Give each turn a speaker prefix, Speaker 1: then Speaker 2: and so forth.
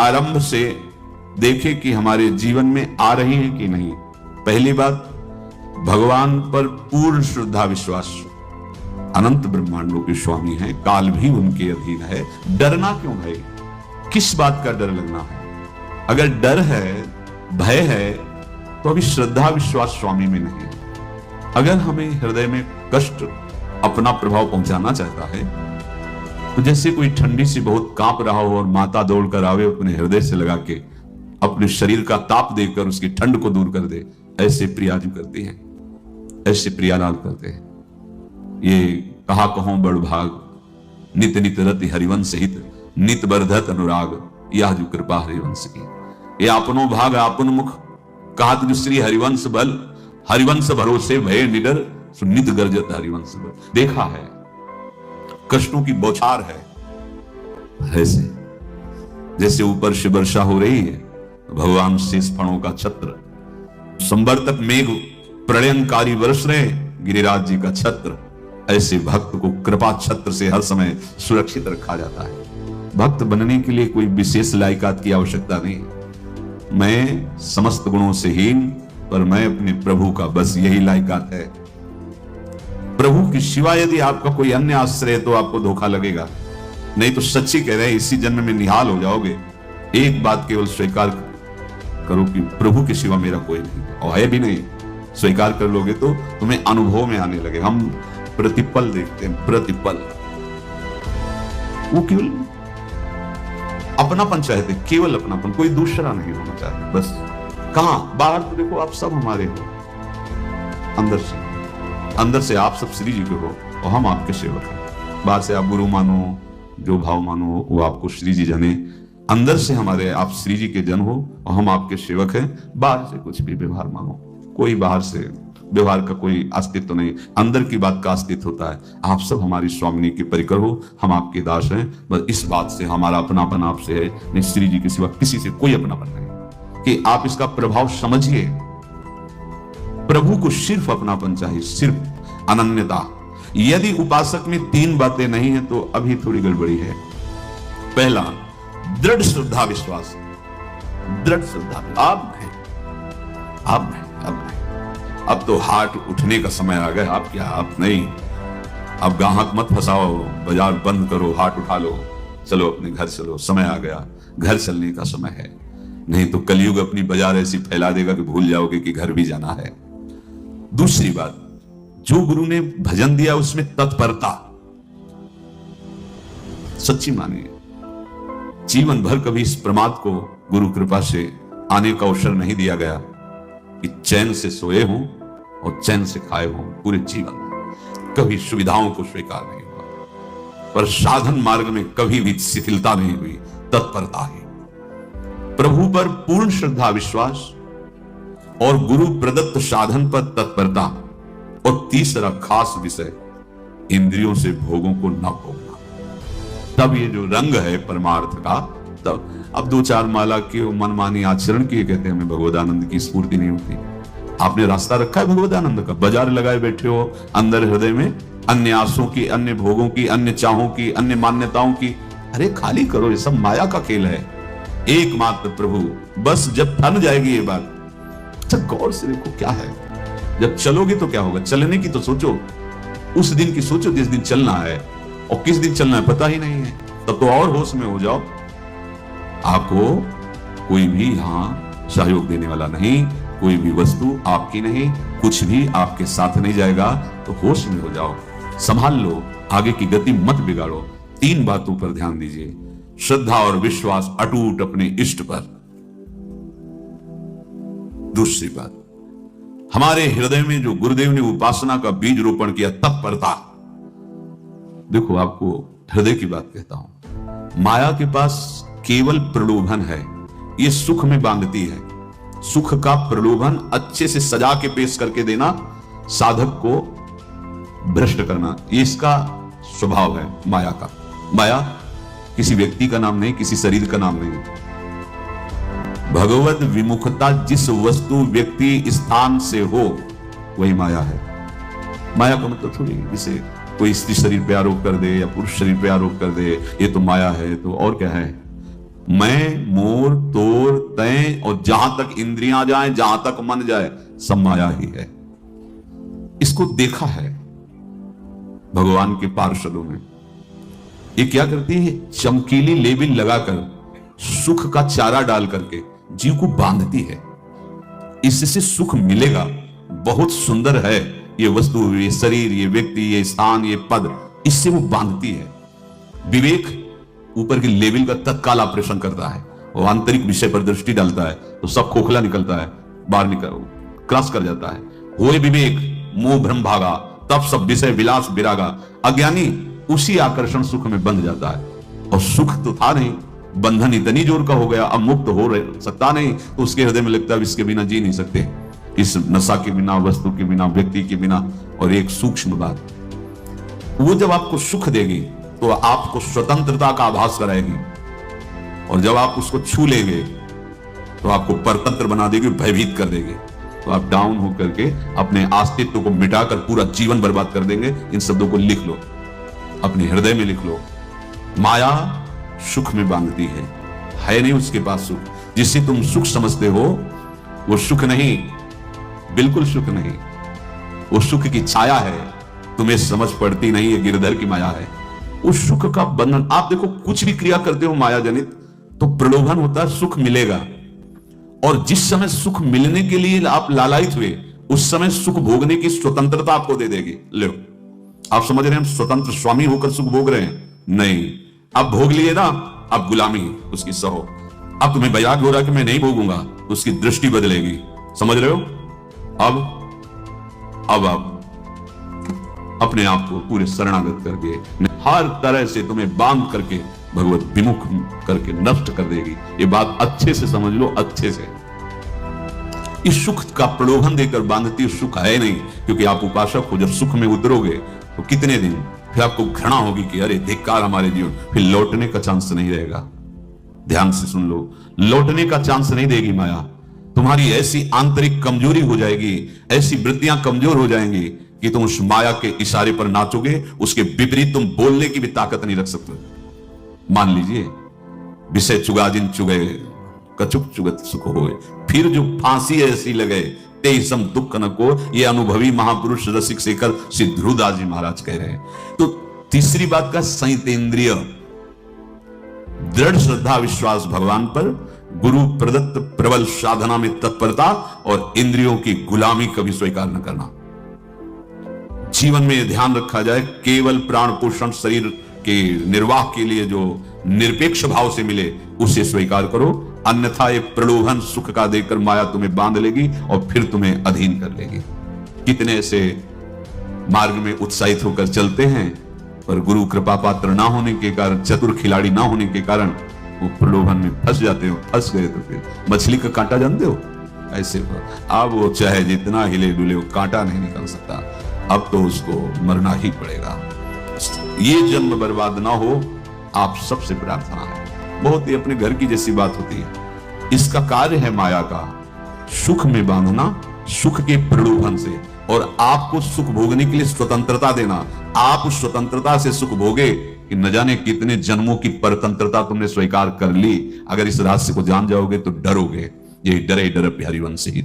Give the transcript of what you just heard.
Speaker 1: आरंभ से देखें कि हमारे जीवन में आ रही है कि नहीं। पहली बात, भगवान पर पूर्ण श्रद्धा विश्वास। अनंत ब्रह्मांडों के स्वामी हैं, काल भी उनके अधीन है। डरना क्यों भाई? किस बात का डर लगना है? अगर डर है, भय है, तो अभी श्रद्धा विश्वास स्वामी में नहीं है। अगर हमें हृदय में कष्ट अपना प्रभाव पहुंचाना चाहता है, तो जैसे कोई ठंडी से बहुत कांप रहा हो और माता दौड़ कर आवे, अपने हृदय से लगा के अपने शरीर का ताप देकर उसकी ठंड को दूर कर दे, ऐसे प्रियाजू करते हैं, ऐसे प्रियालाल करते हैं। ये कहा कहो बड़ भाग, नित नित रति हरिवंश हित, नित बरधत अनुराग, यह जो कृपा हरिवंश की। ये आपनो भाग आपन मुख, कहत जो श्री हरिवंश बल, हरिवंश भरोसे भय निडर, नित गर्जत हरिवंश बल। देखा है, कष्टों की बौछार है। ऐसे जैसे ऊपर से वर्षा हो रही है, भगवान शेष फणों का छत्र, संवर्तक मेघ प्रलयंकारी वर्ष रहे, गिरिराज जी का छत्र। ऐसे भक्त को कृपा छत्र से हर समय सुरक्षित रखा जाता है। भक्त बनने के लिए कोई विशेष लायकात की आवश्यकता नहीं। मैं समस्त गुणों से हीन, पर मैं अपने प्रभु का बस यही लायकात है। प्रभु की सिवा यदि आपका कोई अन्य आश्रय है तो आपको धोखा लगेगा। नहीं तो सच्ची कह रहे हैं, इसी जन्म में निहाल हो जाओगे। एक बात केवल स्वीकार करो कि प्रभु की सिवा मेरा कोई नहीं है, और है भी नहीं। स्वीकार कर लोगे तो तुम्हें अनुभव में आने लगे। हम प्रतिपल देखते हैं, प्रतिपल। वो केवल अपनापन चाहते, केवल अपनापन, कोई दूसरा नहीं होना चाहते। बस कहां बाहर तो देखो आप सब हमारे हो, अंदर से आप सब श्री जी के हो और हम आपके सेवक हैं। बाहर से आप गुरु मानो, जो भाव मानो वो आपको श्री जी जाने। अंदर से हमारे आप श्री जी के जन हो और हम आपके सेवक हैं। बाहर से कुछ भी व्यवहार मानो, कोई बाहर से व्यवहार का कोई अस्तित्व नहीं, अंदर की बात का अस्तित्व होता है। आप सब हमारी स्वामिनी के परिकर हो, हम आपके दास हैं। बस इस बात से हमारा अपनापन आपसे है, नहीं श्री जी के सिवा किसी से कोई अपनापन नहीं। कि आप इसका प्रभाव समझिए। प्रभु को सिर्फ अपनापन चाहिए, सिर्फ अनन्यता। यदि उपासक में तीन बातें नहीं है तो अभी थोड़ी गड़बड़ी है। पहला, दृढ़ श्रद्धा विश्वास। दृढ़ श्रद्धा, आप नहीं। अब तो हाट उठने का समय आ गया। आप क्या, आप नहीं। अब गाहक मत फंसाओ, बाजार बंद करो, हाट उठा लो, चलो अपने घर चलो। समय आ गया, घर चलने का समय है। नहीं तो कलयुग अपनी बाजार ऐसी फैला देगा कि भूल जाओगे कि घर भी जाना है। दूसरी बात, जो गुरु ने भजन दिया उसमें तत्परता, सच्ची मानिए। जीवन भर कभी इस प्रमाद को गुरु कृपा से आने का अवसर नहीं दिया गया कि चैन से सोए हों और चैन से खाए हों। पूरे जीवन कभी सुविधाओं को स्वीकार नहीं हुआ, पर साधन मार्ग में कभी भी शिथिलता नहीं हुई, तत्परता ही। प्रभु पर पूर्ण श्रद्धा विश्वास और गुरु प्रदत्त साधन पर तत्परता। और तीसरा खास विषय, इंद्रियों से भोगों को न भोगना। तब ये जो रंग है परमार्थ का, तब अब दो चार माला के मनमानी आचरण किए कहते हैं हमें भगवदानंद की स्फूर्ति नहीं होती। आपने रास्ता रखा है भगवदानंद का, बाजार लगाए बैठे हो अंदर हृदय में अन्य आसों की, अन्य भोगों की, अन्य चाहों की, अन्य मान्यताओं की। अरे खाली करो, ये सब माया का खेल है। एकमात्र प्रभु। बस जब थन जाएगी ये बात, अच्छा गौर से देखो क्या है। जब चलोगे तो क्या होगा, चलने की तो सोचो, उस दिन की सोचो जिस दिन चलना है, और किस दिन चलना है पता ही नहीं है। तब तो और होश में हो जाओ। आपको कोई भी यहां सहयोग देने वाला नहीं, कोई भी वस्तु आपकी नहीं, कुछ भी आपके साथ नहीं जाएगा। तो होश में हो जाओ, संभाल लो, आगे की गति मत बिगाड़ो। तीन बातों पर ध्यान दीजिए, श्रद्धा और विश्वास अटूट अपने इष्ट पर। दूसरी बात, हमारे हृदय में जो गुरुदेव ने उपासना का बीज रोपण किया, तत्परता। देखो आपको हृदय की बात कहता हूं, माया के पास केवल प्रलोभन है, ये सुख में बांधती है। सुख का प्रलोभन अच्छे से सजा के पेश करके देना, साधक को भ्रष्ट करना, ये इसका स्वभाव है माया का। माया किसी व्यक्ति का नाम नहीं, किसी शरीर का नाम नहीं। भगवत विमुखता जिस वस्तु व्यक्ति स्थान से हो वही माया है। माया का मतलब थोड़ी जिसे कोई स्त्री शरीर पे आरोप कर दे या पुरुष शरीर पे आरोप कर दे ये तो माया है, तो और क्या है। मैं, मोर, तोर, तय और जहां तक इंद्रियां जाए, जहां तक मन जाए, सब माया ही है। इसको देखा है भगवान के पार्षदों में। ये क्या करती है? चमकीली लेबिल लगाकर, सुख का चारा डाल करके जीव को बांधती है। इससे सुख मिलेगा, बहुत सुंदर है ये वस्तु, ये शरीर, ये व्यक्ति, ये स्थान, ये पद, इससे वो बांधती है। विवेक ऊपर की लेवल का तत्काल ऑपरेशन करता है, वो आंतरिक विषय पर दृष्टि डालता है तो सब खोखला निकलता है, बाहर निकल क्रॉस कर जाता है। होए विवेक, मोह भ्रम भागा, तब सब विषय विलास विरागा। अज्ञानी उसी आकर्षण सुख में बंध जाता है, और सुख तो था नहीं, बंधन इतनी जोर का हो गया, अब मुक्त हो सकता नहीं, तो उसके हृदय में लगता है इसके बिना जी नहीं सकते, इस नशा के बिना, वस्तु के बिना, व्यक्ति के बिना। और एक सूक्ष्म बात, वो जब आपको सुख देगी तो आपको स्वतंत्रता का आभास कराएगी, और जब आप उसको छू लेंगे तो आपको परतंत्र बना देगी, भयभीत कर देगी। तो आप डाउन होकर के अपने अस्तित्व को मिटाकर पूरा जीवन बर्बाद कर देंगे। इन शब्दों को लिख लो, अपने हृदय में लिख लो। माया सुख में बांधती है नहीं उसके पास सुख। जिसे तुम सुख समझते हो वो सुख नहीं, बिल्कुल सुख नहीं, वो सुख की छाया है, तुम्हें समझ पड़ती नहीं, ये गिरधर की माया है। उस सुख का बंधन, आप देखो कुछ भी क्रिया करते हो माया जनित तो प्रलोभन होता है, सुख मिलेगा। और जिस समय सुख मिलने के लिए आप लालायित हुए, उस समय सुख भोगने की स्वतंत्रता आपको दे देगी। लो, आप समझ रहे हैं हम स्वतंत्र स्वामी होकर सुख भोग रहे हैं? नहीं, अब भोग लिए ना, अब गुलामी उसकी सहो। अब तुम्हें वैराग्य हो रहा कि मैं नहीं भोगूंगा, उसकी दृष्टि बदलेगी। समझ रहे हो? अब आप अपने आप को पूरे शरणागत करके हर तरह से तुम्हें बांध करके भगवत विमुख करके नष्ट कर देगी। ये बात अच्छे से समझ लो, अच्छे से। इस सुख का प्रलोभन देकर बांधती सुख है नहीं, क्योंकि आप उपासक हो। जब सुख में उतरोगे तो कितने दिन फिर आपको घृणा होगी कि अरे धिक्कार हमारे जीवन, फिर लौटने का चांस नहीं रहेगा। ध्यान से सुन लो, लौटने का चांस नहीं देगी माया। तुम्हारी ऐसी आंतरिक कमजोरी हो जाएगी, ऐसी वृत्तियां कमजोर हो जाएंगी कि तुम उस माया के इशारे पर नाचोगे, उसके विपरीत तुम बोलने की भी ताकत नहीं रख सकते। मान लीजिए विषय चुगा जिन चुगे, कछुक चुगत सुख होए, फिर जो फांसी ऐसी लगे ते सम दुख न को, ये अनुभवी महापुरुष रसिक शेखर श्री ध्रुवदास जी महाराज कह रहे हैं। तो तीसरी बात का संयतेंद्रिय, दृढ़ श्रद्धा विश्वास भगवान पर, गुरु प्रदत्त प्रबल साधना में तत्परता, और इंद्रियों की गुलामी कभी स्वीकार न करना। जीवन में ध्यान रखा जाए, केवल प्राण पोषण शरीर के निर्वाह के लिए जो निरपेक्ष भाव से मिले उसे स्वीकार करो, अन्यथा ये प्रलोभन सुख का देकर माया तुम्हें बांध लेगी और फिर तुम्हें अधीन कर लेगी। कितने ऐसे मार्ग में उत्साहित होकर चलते हैं, पर गुरु कृपा पात्र ना होने के कारण, चतुर खिलाड़ी ना होने के कारण वो प्रलोभन में फंस जाते हो। फंस गए तो फिर मछली का कांटा जानते हो, ऐसे अब वो चाहे जितना हिले डुले वो कांटा नहीं निकल सकता, अब तो उसको मरना ही पड़ेगा। ये जन्म बर्बाद ना हो, आप सबसे प्रार्थना है। बहुत ही अपने घर की जैसी बात होती है। इसका कार्य है माया का सुख में बांधना, सुख के प्रलोभन से, और आपको सुख भोगने के लिए स्वतंत्रता देना। आप उस स्वतंत्रता से सुख भोगे कि न जाने कितने जन्मों की परतंत्रता तुमने स्वीकार कर ली। अगर इस रहस्य को जान जाओगे तो डरोगे। यही डरे डर बिहारी वंश ही।